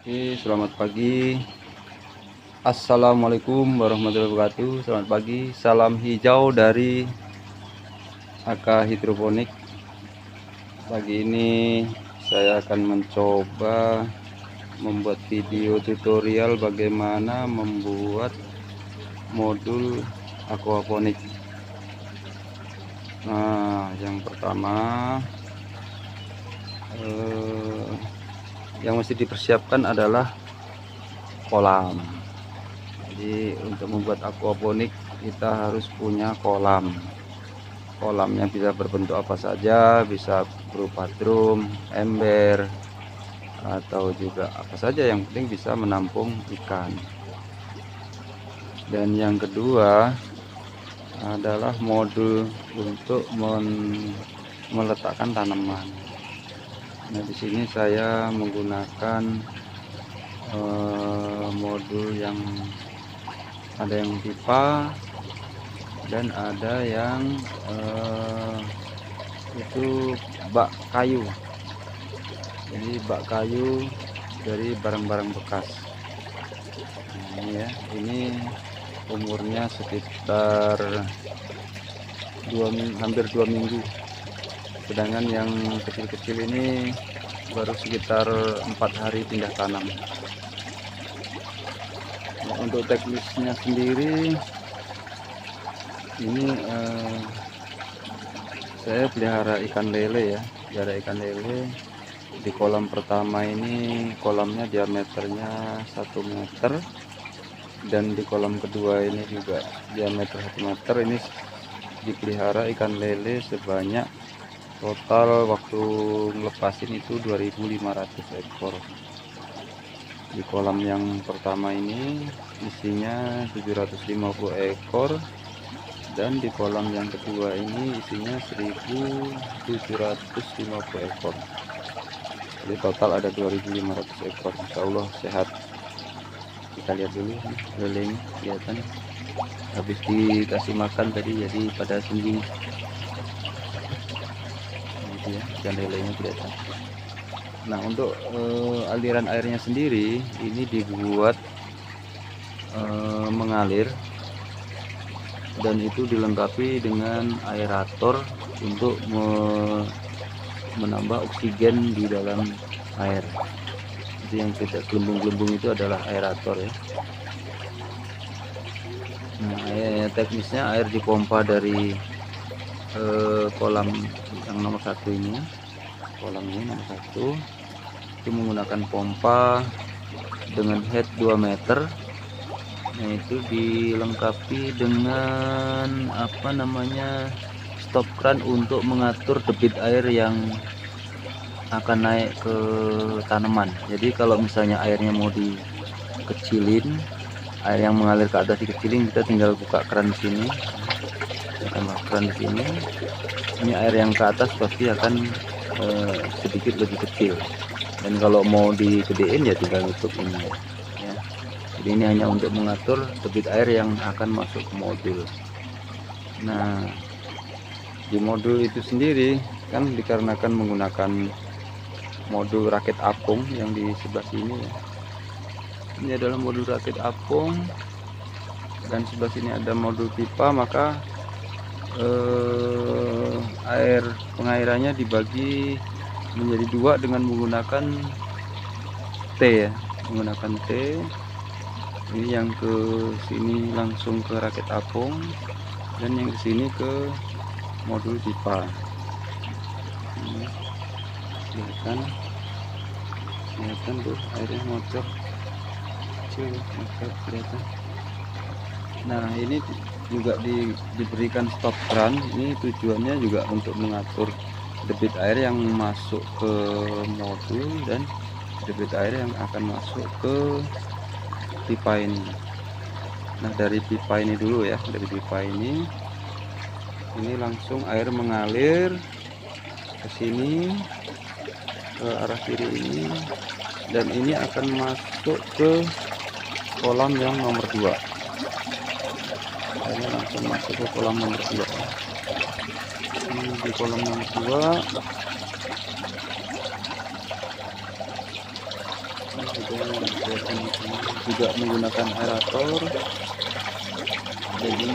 Oke, selamat pagi. Assalamualaikum warahmatullahi wabarakatuh. Selamat pagi. Salam hijau dari AK Hidroponik. Pagi ini saya akan mencoba membuat video tutorial bagaimana membuat modul aquaponik. Nah, yang pertama yang mesti dipersiapkan adalah kolam. Jadi untuk membuat aquaponik kita harus punya kolam. Kolamnya bisa berbentuk apa saja, bisa berupa drum, ember, atau juga apa saja, yang penting bisa menampung ikan. Dan yang kedua adalah modul untuk meletakkan tanaman. Nah, di sini saya menggunakan modul yang ada yang pipa dan ada yang itu bak kayu. Jadi bak kayu dari barang-barang bekas. Nah, ini ya, ini umurnya sekitar hampir 2 minggu. Sedangkan yang kecil-kecil ini baru sekitar 4 hari pindah tanam. Nah, untuk teknisnya sendiri ini saya pelihara ikan lele ya, di kolam pertama ini. Kolamnya diameternya 1 meter, dan di kolam kedua ini juga diameter 1 meter. Ini dipelihara ikan lele sebanyak total waktu ngelepasin itu 2.500 ekor. Di kolam yang pertama ini isinya 750 ekor, dan di kolam yang kedua ini isinya 1.750 ekor. Jadi total ada 2.500 ekor. Insya Allah sehat. Kita lihat dulu lelenya, kelihatan habis dikasih makan tadi jadi pada sengging. Ya, ikan lelenya kelihatan. Nah, untuk aliran airnya sendiri ini dibuat mengalir, dan itu dilengkapi dengan aerator untuk menambah oksigen di dalam air. Itu yang tidak gelembung-gelembung itu adalah aerator ya. Nah, teknisnya air dipompa dari kolam yang nomor 1 ini. Kolam ini nomor 1 itu menggunakan pompa dengan head 2 meter. Nah, itu dilengkapi dengan stop kran untuk mengatur debit air yang akan naik ke tanaman. Jadi kalau misalnya airnya mau dikecilin, air yang mengalir ke atas dikecilin, kita tinggal buka kran di sini. Tambah keran di sini. Ini air yang ke atas pasti akan sedikit lebih kecil, dan kalau mau digedein ya tinggal tutup ini ya. Jadi ini hanya untuk mengatur debit air yang akan masuk ke modul. Nah, di modul itu sendiri kan dikarenakan menggunakan modul rakit apung yang di sebelah sini ya. Ini adalah modul rakit apung, dan sebelah sini ada modul pipa, maka air pengairannya dibagi menjadi 2 dengan menggunakan T ya, menggunakan T. Ini yang ke sini langsung ke rakit apung, dan yang ke sini ke modul pipa. Ini kelihatan tuh airnya ngocor kecil, kelihatan. Nah, ini juga diberikan stop kran. Ini tujuannya juga untuk mengatur debit air yang masuk ke modul dan debit air yang akan masuk ke pipa ini. Nah, dari pipa ini dulu ya, dari pipa ini langsung air mengalir ke sini, ke arah kiri ini, dan ini akan masuk ke kolam yang nomor 2. Airnya langsung masuk ke kolam nomor 2. Ini di kolam nomor 2 juga menggunakan aerator. Jadi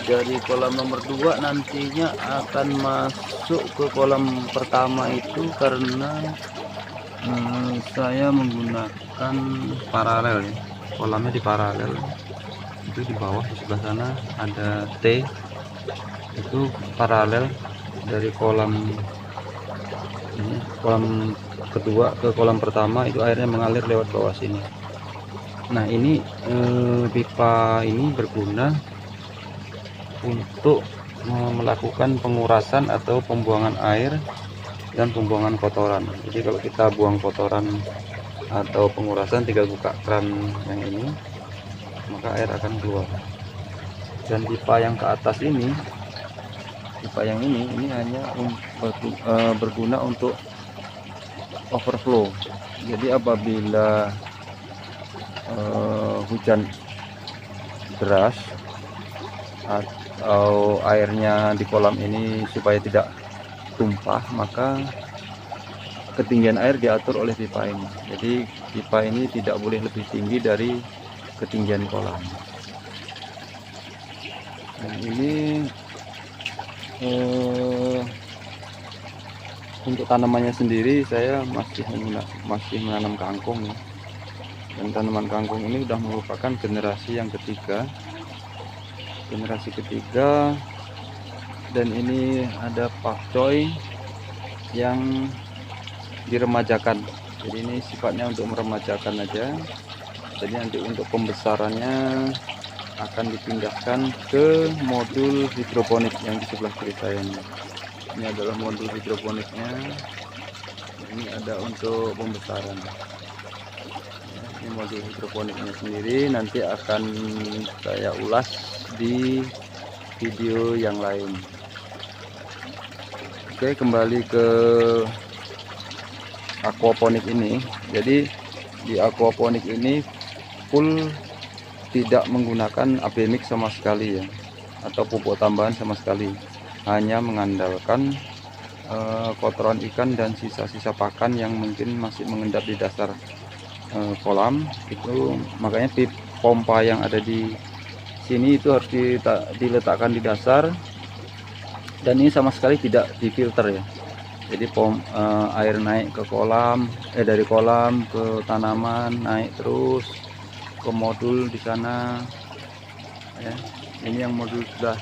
dari kolam nomor 2 nantinya akan masuk ke kolam pertama itu karena saya menggunakan paralel ya, kolamnya di paralel. Itu di bawah di sebelah sana ada T, itu paralel dari kolam ini, kolam kedua ke kolam pertama, itu airnya mengalir lewat bawah sini. Nah ini pipa ini berguna untuk melakukan pengurasan atau pembuangan air dan pembuangan kotoran. Jadi kalau kita buang kotoran atau pengurasan tinggal buka keran yang ini, maka air akan keluar. Dan pipa yang ke atas ini, pipa yang ini hanya berguna untuk overflow. Jadi apabila hujan deras atau airnya di kolam ini supaya tidak tumpah, maka ketinggian air diatur oleh pipa ini. Jadi pipa ini tidak boleh lebih tinggi dari ketinggian kolam. Dan ini untuk tanamannya sendiri saya masih menanam kangkung ya. Dan tanaman kangkung ini sudah merupakan generasi yang ketiga, dan ini ada pakcoy yang diremajakan. Jadi ini sifatnya untuk meremajakan aja. Jadi nanti untuk pembesarannya akan dipindahkan ke modul hidroponik yang di sebelah kiri saya ini. Ini adalah modul hidroponiknya. Ini ada untuk pembesaran. Ini modul hidroponiknya sendiri nanti akan saya ulas di video yang lain. Oke, kembali ke aquaponik ini. Jadi di aquaponik ini full tidak menggunakan AB mix sama sekali ya, atau pupuk tambahan sama sekali, hanya mengandalkan kotoran ikan dan sisa-sisa pakan yang mungkin masih mengendap di dasar kolam itu. Makanya pompa yang ada di sini itu harus diletakkan di dasar, dan ini sama sekali tidak difilter ya. Jadi air naik ke kolam, dari kolam ke tanaman, naik terus ke modul di sana ya. Ini yang modul sudah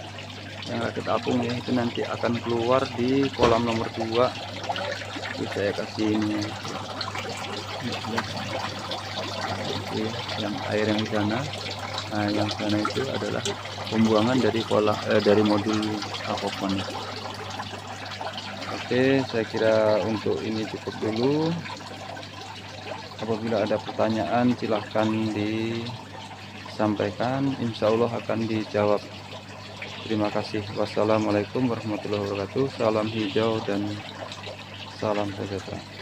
yang rakit apung ya, itu nanti akan keluar di kolam nomor 2. Itu saya kasih ini yang air yang di sana. Nah, yang sana itu adalah pembuangan dari dari modul aquaponik. Oke, saya kira untuk ini cukup dulu. Apabila ada pertanyaan silahkan disampaikan, insya Allah akan dijawab. Terima kasih. Wassalamualaikum warahmatullahi wabarakatuh. Salam hijau dan salam sejahtera.